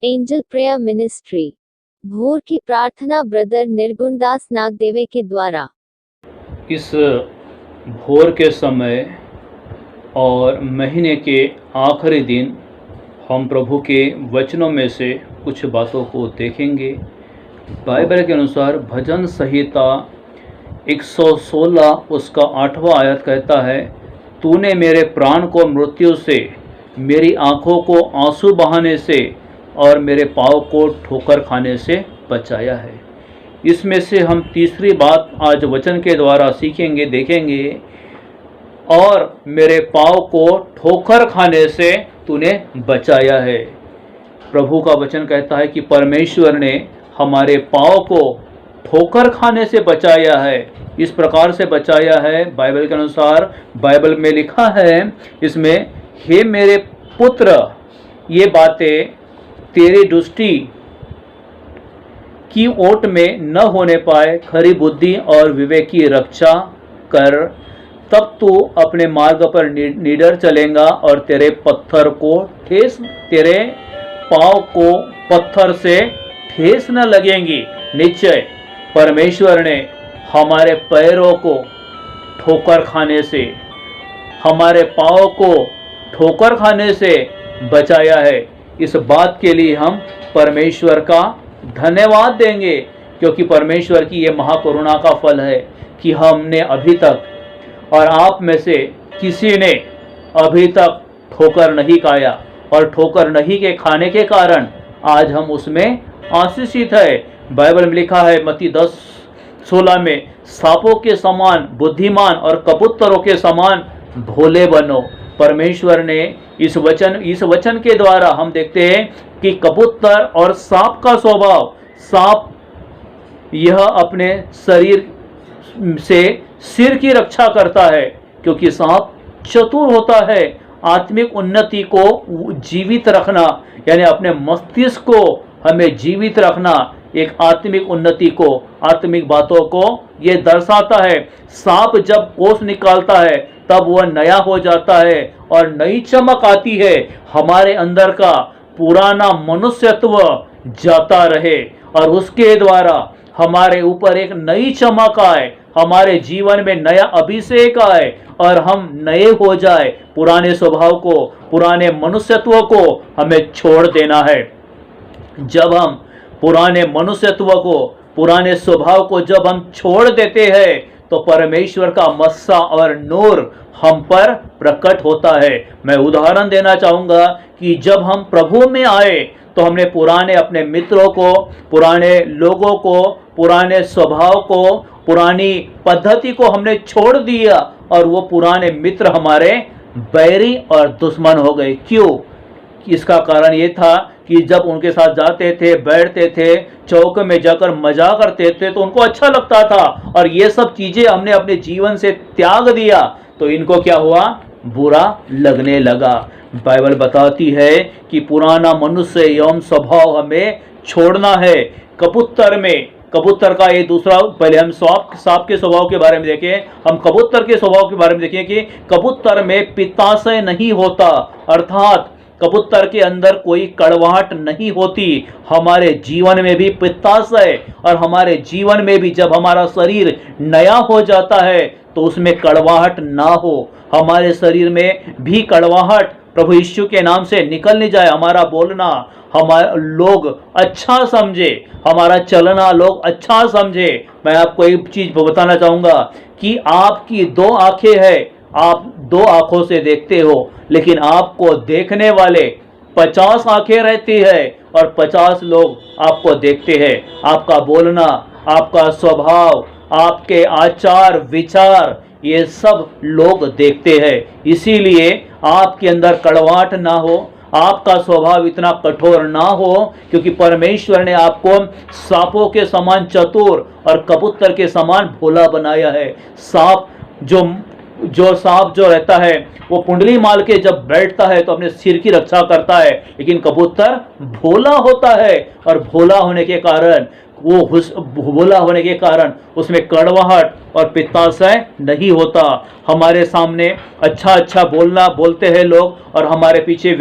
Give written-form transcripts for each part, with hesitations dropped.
Angel prayer ministry भोर की प्रार्थना ब्रदर निर्गुणदास नागदेवे के द्वारा। इस भोर के समय और महीने के आखिरी दिन हम प्रभु के वचनों में से कुछ बातों को देखेंगे। बाइबल के अनुसार भजन संहिता 116 उसका 8वां आयत कहता है, तूने मेरे प्राण को मृत्यु से, मेरी आँखों को आंसू बहाने से और मेरे पाँव को ठोकर खाने से बचाया है। इसमें से हम तीसरी बात आज वचन के द्वारा सीखेंगे, देखेंगे। और मेरे पाँव को ठोकर खाने से तूने बचाया है। प्रभु का वचन कहता है कि परमेश्वर ने हमारे पाँव को ठोकर खाने से बचाया है। इस प्रकार से बचाया है, बाइबल के अनुसार बाइबल में लिखा है इसमें, हे मेरे पुत्र, ये बातें तेरी दृष्टि की ओट में न होने पाए, खरी बुद्धि और विवेक की रक्षा कर, तब तू अपने मार्ग पर निडर चलेगा और तेरे पाँव को पत्थर से ठेस न लगेंगी। निश्चय परमेश्वर ने हमारे पैरों को ठोकर खाने से, हमारे पाँव को ठोकर खाने से बचाया है। इस बात के लिए हम परमेश्वर का धन्यवाद देंगे, क्योंकि परमेश्वर की ये महाकरुणा का फल है कि हमने अभी तक और आप में से किसी ने अभी तक ठोकर नहीं खाया, और ठोकर नहीं के खाने के कारण आज हम उसमें आशीषित है। बाइबल में लिखा है मत्ती 10:16 में, सांपों के समान बुद्धिमान और कबूतरों के समान भोले बनो। परमेश्वर ने इस वचन के द्वारा हम देखते हैं कि कबूतर और सांप का स्वभाव, सांप यह अपने शरीर से सिर की रक्षा करता है, क्योंकि सांप चतुर होता है। आत्मिक उन्नति को जीवित रखना, यानी अपने मस्तिष्क को हमें जीवित रखना, एक आत्मिक उन्नति को, आत्मिक बातों को ये दर्शाता है। सांप जब कोष निकालता है तब वह नया हो जाता है और नई चमक आती है। हमारे अंदर का पुराना मनुष्यत्व जाता रहे और उसके द्वारा हमारे ऊपर एक नई चमक आए, हमारे जीवन में नया अभिषेक आए और हम नए हो जाए। पुराने स्वभाव को, पुराने मनुष्यत्व को हमें छोड़ देना है। जब हम पुराने मनुष्यत्व को, पुराने स्वभाव को जब हम छोड़ देते हैं तो परमेश्वर का मस्सा और नूर हम पर प्रकट होता है। मैं उदाहरण देना चाहूँगा कि जब हम प्रभु में आए तो हमने पुराने अपने मित्रों को, पुराने लोगों को, पुराने स्वभाव को, पुरानी पद्धति को हमने छोड़ दिया और वो पुराने मित्र हमारे बैरी और दुश्मन हो गए। क्यों? इसका कारण ये था कि जब उनके साथ जाते थे, बैठते थे, चौक में जाकर मजा करते थे तो उनको अच्छा लगता था, और ये सब चीजें हमने अपने जीवन से त्याग दिया तो इनको क्या हुआ? बुरा लगने लगा। बाइबल बताती है कि पुराना मनुष्य एवं स्वभाव हमें छोड़ना है। कबूतर का ये दूसरा, पहले हम सांप के स्वभाव के बारे में देखें, हम कबूतर के स्वभाव के बारे में देखें कि कबूतर में पित्ताशय नहीं होता, अर्थात कबूतर के अंदर कोई कड़वाहट नहीं होती। हमारे जीवन में भी पित्ताशय, और हमारे जीवन में भी जब हमारा शरीर नया हो जाता है तो उसमें कड़वाहट ना हो। हमारे शरीर में भी कड़वाहट प्रभु यीशु के नाम से निकलने जाए। हमारा बोलना हमारे लोग अच्छा समझे, हमारा चलना लोग अच्छा समझे। मैं आपको एक चीज बताना चाहूँगा कि आपकी 2 आंखें हैं, आप 2 आंखों से देखते हो, लेकिन आपको देखने वाले 50 आंखें रहती है और 50 लोग आपको देखते हैं। आपका बोलना, आपका स्वभाव, आपके आचार विचार, ये सब लोग देखते हैं। इसीलिए आपके अंदर कड़वाहट ना हो, आपका स्वभाव इतना कठोर ना हो, क्योंकि परमेश्वर ने आपको सांपों के समान चतुर और कबूतर के समान भोला बनाया है। सांप जो रहता है वो कुंडली मार के जब बैठता है तो अपने सिर की रक्षा करता है, लेकिन कबूतर भोला होता है, और भोला होने के कारण वो भोला होने के कारण उसमें कड़वाहट और पित्ताशय नहीं होता। हमारे सामने अच्छा अच्छा बोलते हैं लोग और हमारे पीछे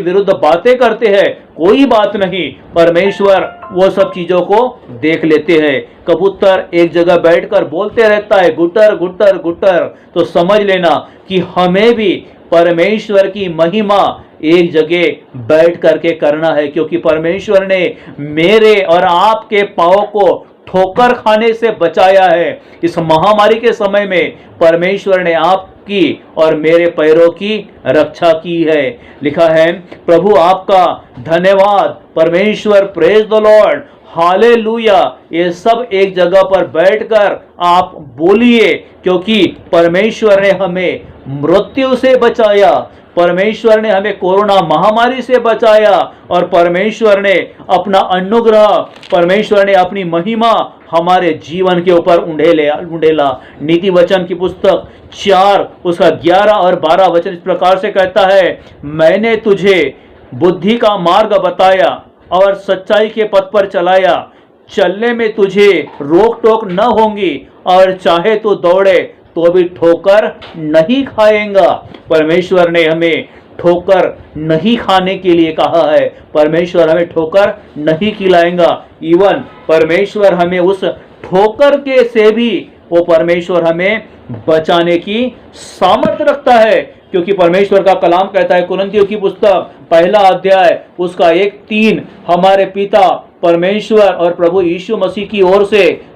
विरुद्ध बातें करते हैं, कोई बात नहीं, परमेश्वर वो सब चीजों को देख लेते हैं। कबूतर एक जगह बैठकर बोलते रहता है गुटर गुटर गुटर, तो समझ लेना कि हमें भी परमेश्वर की महिमा एक जगह बैठ करके करना है, क्योंकि परमेश्वर ने मेरे और आपके पाँव को ठोकर खाने से बचाया है। इस महामारी के समय में परमेश्वर ने आपकी और मेरे पैरों की रक्षा की है। लिखा है, प्रभु आपका धन्यवाद, परमेश्वर, प्रेज द लॉर्ड, हालेलुया। ये सब एक जगह पर बैठकर आप बोलिए, क्योंकि परमेश्वर ने हमें मृत्यु से बचाया, परमेश्वर ने हमें कोरोना महामारी से बचाया, और परमेश्वर ने अपना अनुग्रह, परमेश्वर ने अपनी महिमा हमारे जीवन के ऊपर उंडेला। नीति वचन की पुस्तक 4 उसका 11 और 12 वचन इस प्रकार से कहता है, मैंने तुझे बुद्धि का मार्ग बताया और सच्चाई के पथ पर चलाया, चलने में तुझे रोक टोक न होंगी, और चाहे तो दौड़े तो भी ठोकर नहीं खाएगा। परमेश्वर ने हमें ठोकर नहीं खाने के लिए कहा है, परमेश्वर हमें ठोकर नहीं खिलाएगा। इवन परमेश्वर हमें उस ठोकर के से भी वो परमेश्वर हमें बचाने की सामर्थ्य रखता है, क्योंकि परमेश्वर का कलाम कहता है, कुरिन्थियों की पुस्तक 1 अध्याय उसका 1-3, हमारे पिता परमेश्वर और प्रभु यीशु मसीह की ओर से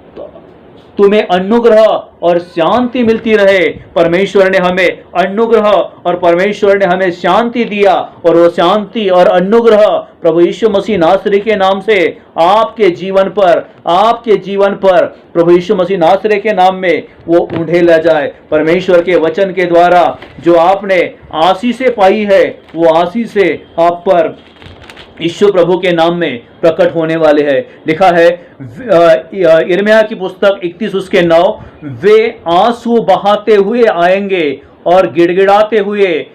तुम्हें अनुग्रह और शांति मिलती रहे। परमेश्वर ने हमें अनुग्रह और परमेश्वर ने हमें शांति दिया, और वो शांति और अनुग्रह प्रभु यीशु मसीह नासरी के नाम से आपके जीवन पर प्रभु यीशु मसीह नासरी के नाम में वो उंडेला जाए। परमेश्वर के वचन के द्वारा जो आपने आशीषें पाई है, वो आशीषें आप पर यीशु प्रभु के नाम में प्रकट होने वाले हैं। लिखा है यिर्मयाह की पुस्तक 31 उसके 9, वे आंसू बहाते हुए आएंगे और गिड़गिड़ाते हुए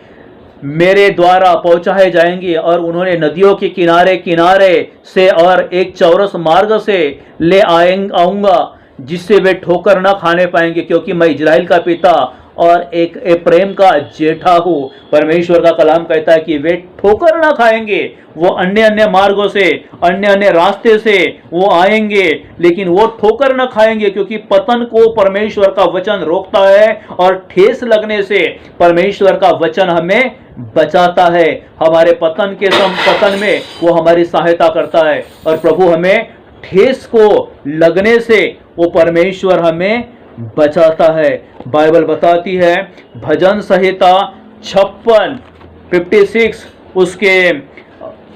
मेरे द्वारा पहुंचाए जाएंगे, और उन्होंने नदियों के किनारे किनारे से और एक चौरस मार्ग से ले आऊंगा, जिससे वे ठोकर न खाने पाएंगे, क्योंकि मैं इजराइल का पिता और एक प्रेम का जेठा हूँ। परमेश्वर का कलाम कहता है कि वे ठोकर ना खाएंगे, वो अन्य अन्य मार्गों से, अन्य अन्य रास्ते से वो आएंगे, लेकिन वो ठोकर ना खाएंगे, क्योंकि पतन को परमेश्वर का वचन रोकता है, और ठेस लगने से परमेश्वर का वचन हमें बचाता है। हमारे पतन में वो हमारी सहायता करता है, और प्रभु हमें ठेस को लगने से वो परमेश्वर हमें बचाता है। बाइबल बताती है, भजन संहिता 56 उसके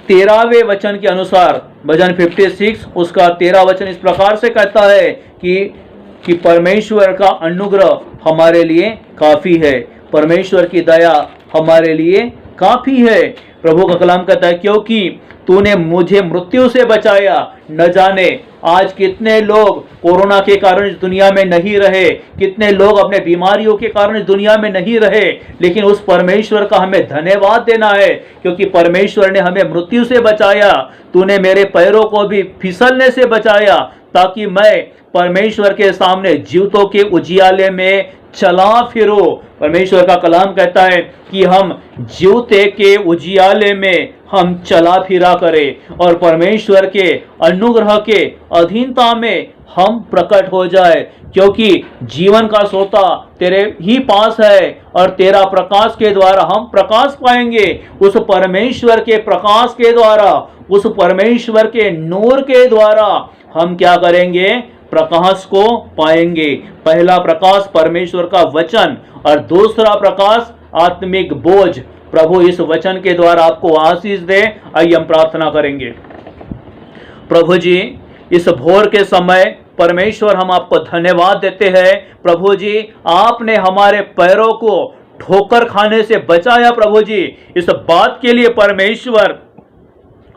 13वें वचन के अनुसार, भजन 56 उसका 13 वचन इस प्रकार से कहता है कि परमेश्वर का अनुग्रह हमारे लिए काफी है, परमेश्वर की दया हमारे लिए काफी है। प्रभु का कलाम कहता है, क्योंकि तूने मुझे मृत्यु से बचाया। न जाने आज कितने लोग कोरोना के कारण इस दुनिया में नहीं रहे, कितने लोग अपने बीमारियों के कारण इस दुनिया में नहीं रहे, लेकिन उस परमेश्वर का हमें धन्यवाद देना है, क्योंकि परमेश्वर ने हमें मृत्यु से बचाया। तूने मेरे पैरों को भी फिसलने से बचाया, ताकि मैं परमेश्वर के सामने जीवितों के उजियाले में चला फिरो। परमेश्वर का कलाम कहता है कि हम जीवते के उजियाले में हम चला फिरा करें, और परमेश्वर के अनुग्रह के अधीनता में हम प्रकट हो जाए, क्योंकि जीवन का सोता तेरे ही पास है, और तेरा प्रकाश के द्वारा हम प्रकाश पाएंगे। उस परमेश्वर के प्रकाश के द्वारा, उस परमेश्वर के नूर के द्वारा हम क्या करेंगे? प्रकाश को पाएंगे। पहला प्रकाश परमेश्वर का वचन, और दूसरा प्रकाश आत्मिक बोझ। प्रभु इस वचन के द्वारा आपको आशीष दे। आइए हम प्रार्थना करेंगे। प्रभु जी, इस भोर के समय परमेश्वर हम आपको धन्यवाद देते हैं। प्रभु जी, आपने हमारे पैरों को ठोकर खाने से बचाया। प्रभु जी, इस बात के लिए परमेश्वर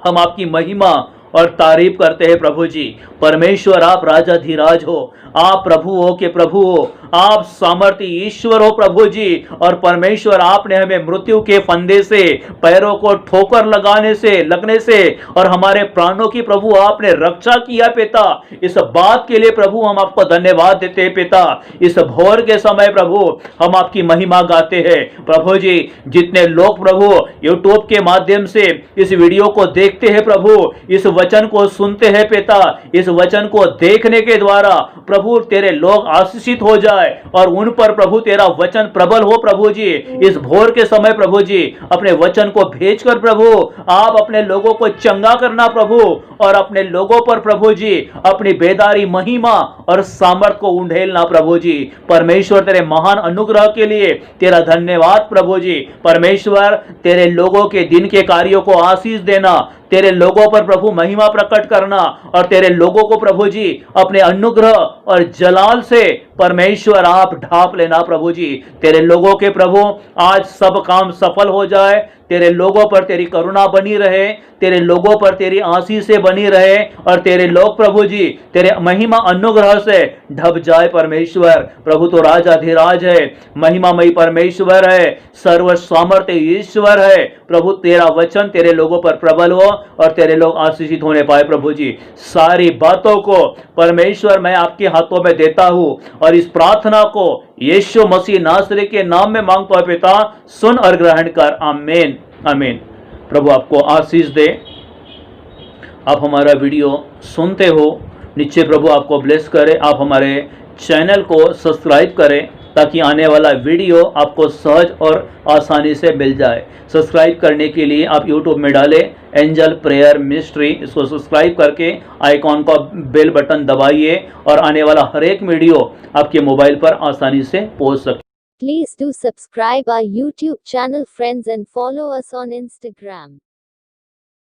हम आपकी महिमा और तारीफ करते हैं। प्रभु जी, परमेश्वर आप राजाधिराज हो, आप प्रभु हो के प्रभु हो, आप सामर्थ्य ईश्वर हो प्रभु जी। और परमेश्वर आपने हमें मृत्यु के फंदे से, पैरों को ठोकर लगने से और हमारे प्राणों की प्रभु आपने रक्षा किया पिता। इस बात के लिए प्रभु हम आपको धन्यवाद देते हैं पिता। इस भोर के समय प्रभु हम आपकी महिमा गाते हैं प्रभु जी। जितने लोग प्रभु यूट्यूब के माध्यम से इस वीडियो को देखते हैं प्रभु, इस वचन को सुनते हैं पिता, इस वचन को देखने के द्वारा प्रभु तेरे लोग आशीषित हो जाए और उन पर प्रभु तेरा वचन प्रबल हो प्रभु जी। इस भोर के समय प्रभु जी अपने वचन को भेजकर प्रभु आप अपने लोगों को चंगा करना प्रभु, और अपने लोगों पर प्रभु जी अपनी बेदारी, महिमा और सामर्थ को उंडेलना प्रभु जी। परमेश्वर तेरे महान अनुग्रह के लिए तेरा धन्यवाद प्रभु जी। परमेश्वर तेरे लोगों के दिन के कार्यों को आशीष देना, तेरे लोगों पर प्रभु महिमा प्रकट करना और तेरे लोगों को प्रभु जी अपने अनुग्रह और जलाल से परमेश्वर आप ढांप लेना प्रभु जी। तेरे लोगों के प्रभु आज सब काम सफल हो जाए, तेरे लोगों पर तेरी करुणा बनी रहे, तेरे लोगों पर तेरी आशीषें बनी रहे और तेरे लोग प्रभु जी तेरे महिमा अनुग्रह से ढप जाए परमेश्वर। प्रभु तो राजाधिराज है, महिमामयी परमेश्वर है, सर्व सामर्थ्य ईश्वर है प्रभु। तेरा वचन तेरे लोगों पर प्रबल हो और तेरे लोग आशीषित होने पाए प्रभु जी। सारी बातों को परमेश्वर मैं आपके हाथों में देता हूं और इस प्रार्थना को यीशु मसीह नासरी के नाम में मांगता हूं पिता, सुन और ग्रहण कर। आमीन आमीन। प्रभु आपको आशीष दे। आप हमारा वीडियो सुनते हो, नीचे प्रभु आपको ब्लेस करे। आप हमारे चैनल को सब्सक्राइब करें ताकि आने वाला वीडियो आपको सहज और आसानी से मिल जाए। सब्सक्राइब करने के लिए आप यूट्यूब में डालें एंजल प्रेयर मिनिस्ट्री, इसको सब्सक्राइब करके आइकॉन का बेल बटन दबाइए और आने वाला हर एक वीडियो आपके मोबाइल पर आसानी से पहुंच सके। Please do subscribe our YouTube channel friends and follow us on Instagram.